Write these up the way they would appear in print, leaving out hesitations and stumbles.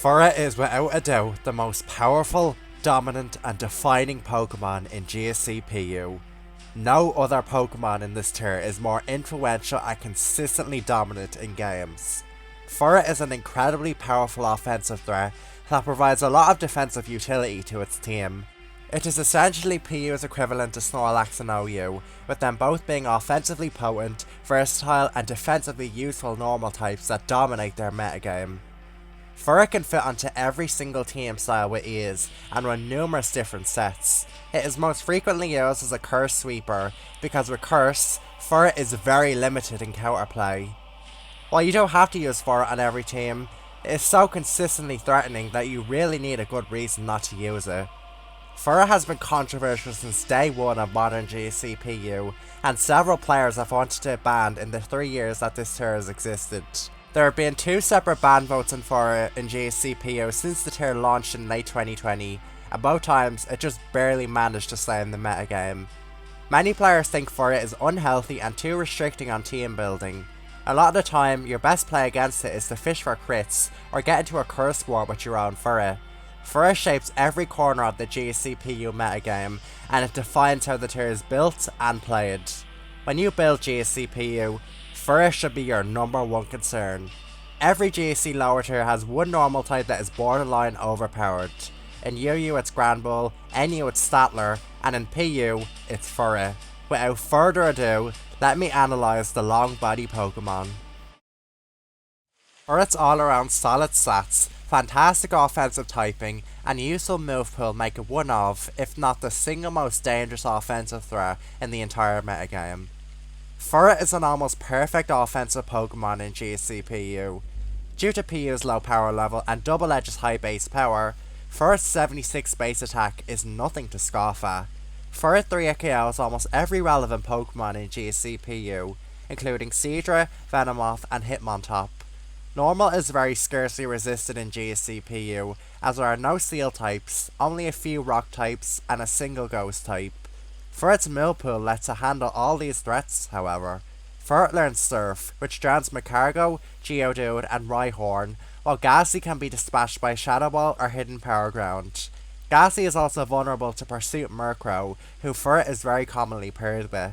Furret is without a doubt the most powerful, dominant and defining Pokemon in GSCPU. No other Pokemon in this tier is more influential and consistently dominant in games. Furret is an incredibly powerful offensive threat that provides a lot of defensive utility to its team. It is essentially PU's equivalent to Snorlax and OU, with them both being offensively potent, versatile and defensively useful normal types that dominate their metagame. Furret can fit onto every single team style with ease and run numerous different sets. It is most frequently used as a curse sweeper because with curse, Furret is very limited in counterplay. While you don't have to use Furret on every team, it is so consistently threatening that you really need a good reason not to use it. Furret has been controversial since day one of modern GCPU, and several players have wanted it banned in the 3 years that this tier has existed. There have been 2 separate ban votes in Furret in GSCPU since the tier launched in late 2020, and both times it just barely managed to stay in the metagame. Many players think Furret is unhealthy and too restricting on team building. A lot of the time, your best play against it is to fish for crits or get into a curse war with your own Furret. Furret shapes every corner of the GSCPU metagame, and it defines how the tier is built and played. When you build GSCPU, Furret should be your number one concern. Every GSC lower tier has one normal type that is borderline overpowered. In UU it's Granbull, NU it's Statler, and in PU it's Furret. Without further ado, let me analyse the long body Pokemon. Furret's all around solid stats, fantastic offensive typing, and useful move pool make it one of, if not the single most dangerous offensive threat in the entire metagame. Furret is an almost perfect offensive Pokemon in GSCPU. Due to PU's low power level and Double Edge's high base power, Furret's 76 base attack is nothing to scoff at. Furret 3 KOs almost every relevant Pokemon in GSCPU, including Seadra, Venomoth and Hitmontop. Normal is very scarcely resisted in GSCPU, as there are no Steel types, only a few Rock types and a single Ghost type. Furret's Millpool lets it handle all these threats, however. Furret learns Surf, which drowns Magcargo, Geodude and Rhyhorn, while Ghastly can be dispatched by Shadow Ball or Hidden Power Ground. Ghastly is also vulnerable to Pursuit Murkrow, who Furret is very commonly paired with.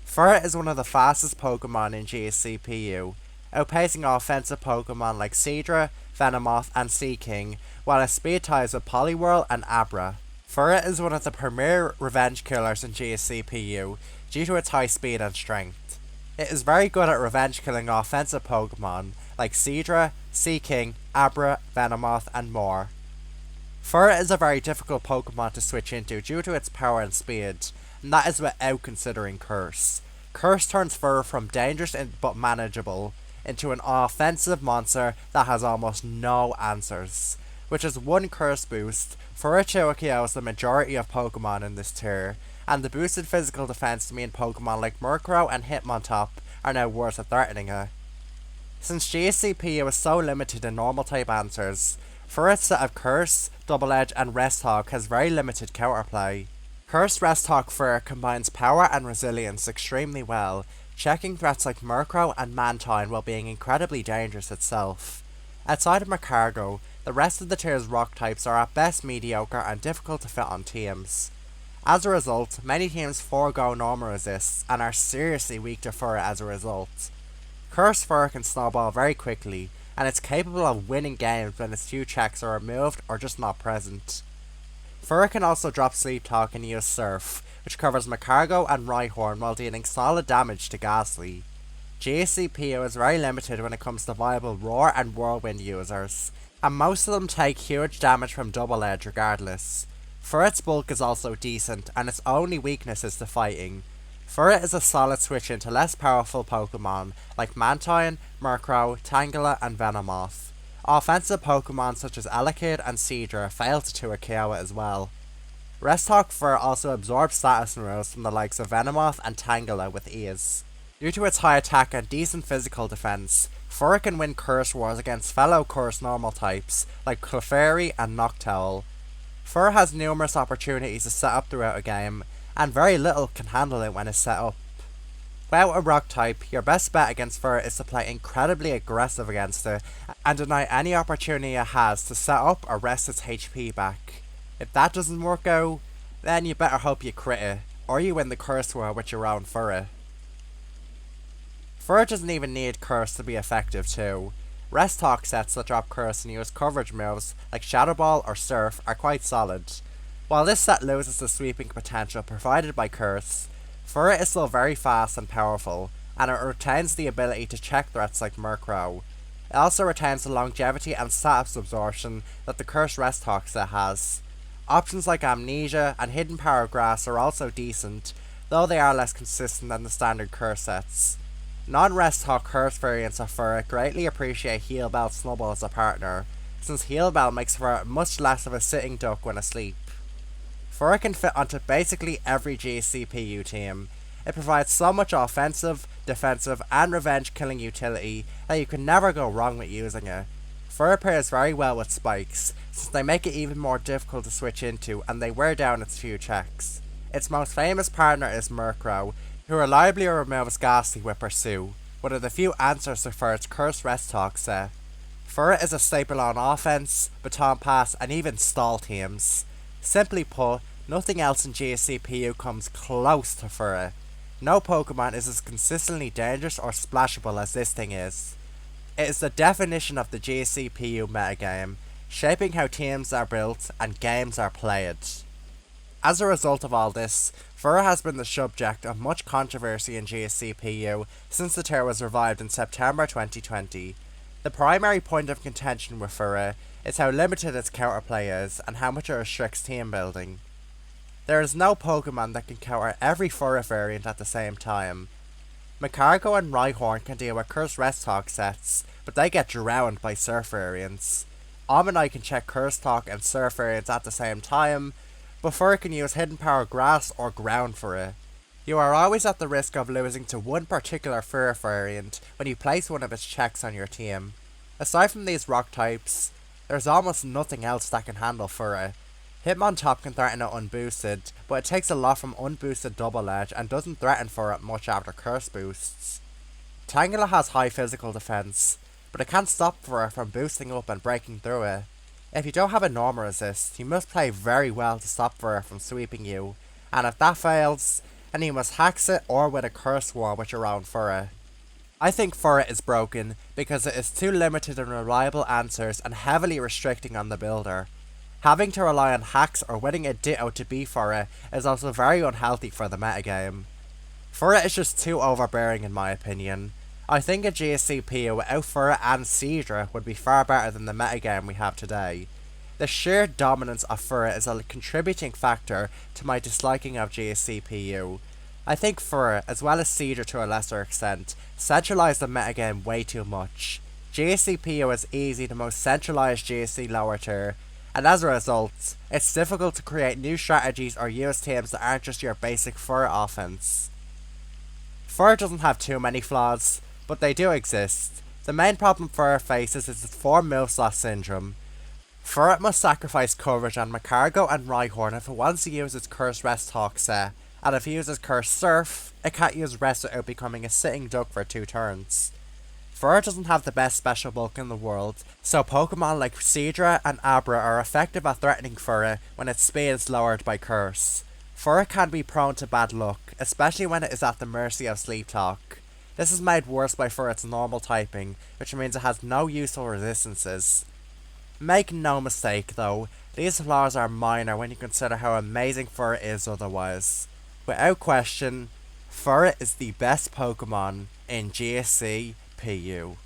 Furret is one of the fastest Pokemon in GSCPU, outpacing offensive Pokemon like Seadra, Venomoth and Seaking, while it speed ties with Poliwhirl and Abra. Furret is one of the premier revenge killers in GSCPU due to its high speed and strength. It is very good at revenge killing offensive Pokemon like Seadra, Seaking, Abra, Venomoth and more. Furret is a very difficult Pokemon to switch into due to its power and speed, and that is without considering Curse. Curse turns Furret from dangerous but manageable into an offensive monster that has almost no answers. Which is one Curse boost, Furret KOs the majority of Pokemon in this tier, and the boosted physical defense mean Pokemon like Murkrow and Hitmontop are now worse at threatening it. Since GSCPU is so limited in normal type answers, Furret's set of Curse, Double Edge and Rest Hawk has very limited counterplay. Curse Rest Hawk Furret combines power and resilience extremely well, checking threats like Murkrow and Mantine while being incredibly dangerous itself. Outside of Magcargo, the rest of the tier's rock types are at best mediocre and difficult to fit on teams. As a result, many teams forego normal resists and are seriously weak to Furret as a result. Curse Furret can snowball very quickly, and it's capable of winning games when its few checks are removed or just not present. Furret can also drop Sleep Talk and use Surf, which covers Magcargo and Rhyhorn while dealing solid damage to Ghastly. GSCPU is very limited when it comes to viable Roar and Whirlwind users, and most of them take huge damage from Double Edge regardless. Furret's bulk is also decent, and its only weakness is to fighting. Furret is a solid switch into less powerful Pokemon like Mantine, Murkrow, Tangela and Venomoth. Offensive Pokemon such as Elekid and Seadra fail to 2 KO it as well. Rest Hawk Furret also absorbs status moves from the likes of Venomoth and Tangela with ease. Due to its high attack and decent physical defense, Furret can win Curse Wars against fellow Curse normal types like Clefairy and Noctowl. Furret has numerous opportunities to set up throughout a game, and very little can handle it when it's set up. Without a rock type, your best bet against Furret is to play incredibly aggressive against it and deny any opportunity it has to set up or rest its HP back. If that doesn't work out, then you better hope you crit it, or you win the curse war with your own Furret. Furret doesn't even need curse to be effective too. Rest talk sets that drop curse and use coverage moves like Shadow Ball or Surf are quite solid. While this set loses the sweeping potential provided by curse, Furret is still very fast and powerful, and it retains the ability to check threats like Murkrow. It also retains the longevity and status absorption that the Curse Rest Talk set has. Options like Amnesia and Hidden Power Grass are also decent, though they are less consistent than the standard curse sets. Non-Rest Talk curse variants of Furret greatly appreciate Heal Bell Snubbull as a partner, since Heal Bell makes Furret much less of a sitting duck when asleep. Furret can fit onto basically every GCPU team. It provides so much offensive, defensive, and revenge killing utility that you can never go wrong with using it. Furret pairs very well with spikes, since they make it even more difficult to switch into and they wear down its few checks. Its most famous partner is Murkrow, who reliably removes Ghastly with Pursue, one of the few answers to Furret's Curse Rest Talk set. Furret is a staple on offense, baton pass, and even stall teams. Simply put, nothing else in GSCPU comes close to Furret. No Pokemon is as consistently dangerous or splashable as this thing is. It is the definition of the GSCPU metagame, shaping how teams are built and games are played. As a result of all this, Furret has been the subject of much controversy in GSCPU since the tier was revived in September 2020. The primary point of contention with Furret is how limited its counterplay is and how much it restricts team building. There is no Pokemon that can counter every Furret variant at the same time. Magcargo and Rhyhorn can deal with Curse Rest Talk sets, but they get drowned by Surf variants. Omanyte can check Curse Talk and Surf variants at the same time, but Furret can use Hidden Power Grass or Ground for it. You are always at the risk of losing to one particular Furret variant when you place one of its checks on your team. Aside from these rock types, there's almost nothing else that can handle Furret. Hitmontop can threaten it unboosted, but it takes a lot from unboosted Double Edge and doesn't threaten Furret much after curse boosts. Tangela has high physical defense, but it can't stop Furret from boosting up and breaking through it. If you don't have a normal resist, you must play very well to stop Furret from sweeping you, and if that fails, then you must Hax it or with a Curse War with your own Furret. I think Furret is broken because it is too limited in reliable answers and heavily restricting on the builder. Having to rely on hacks or winning a Ditto to beat Furret is also very unhealthy for the metagame. Furret is just too overbearing in my opinion. I think a GSCP without Furret and Seadra would be far better than the metagame we have today. The sheer dominance of Furret is a contributing factor to my disliking of GSCPU. I think Furret, as well as Seadra to a lesser extent, centralise the metagame way too much. GSCPU is easily the most centralised GSC lower tier, and as a result, it's difficult to create new strategies or use teams that aren't just your basic Furret offense. Furret doesn't have too many flaws, but they do exist. The main problem Furret faces is its 4 move slot syndrome. Furret must sacrifice coverage on Magcargo and Rhyhorn if it wants to use its Curse Rest Talk set, and if it uses Curse Surf, it can't use Rest without becoming a sitting duck for 2 turns. Furret doesn't have the best special bulk in the world, so Pokemon like Seadra and Abra are effective at threatening Furret when its speed is lowered by Curse. Furret can be prone to bad luck, especially when it is at the mercy of Sleep Talk. This is made worse by Furret's normal typing, which means it has no useful resistances. Make no mistake though, these flaws are minor when you consider how amazing Furret is otherwise. Without question, Furret is the best Pokemon in GSC PU.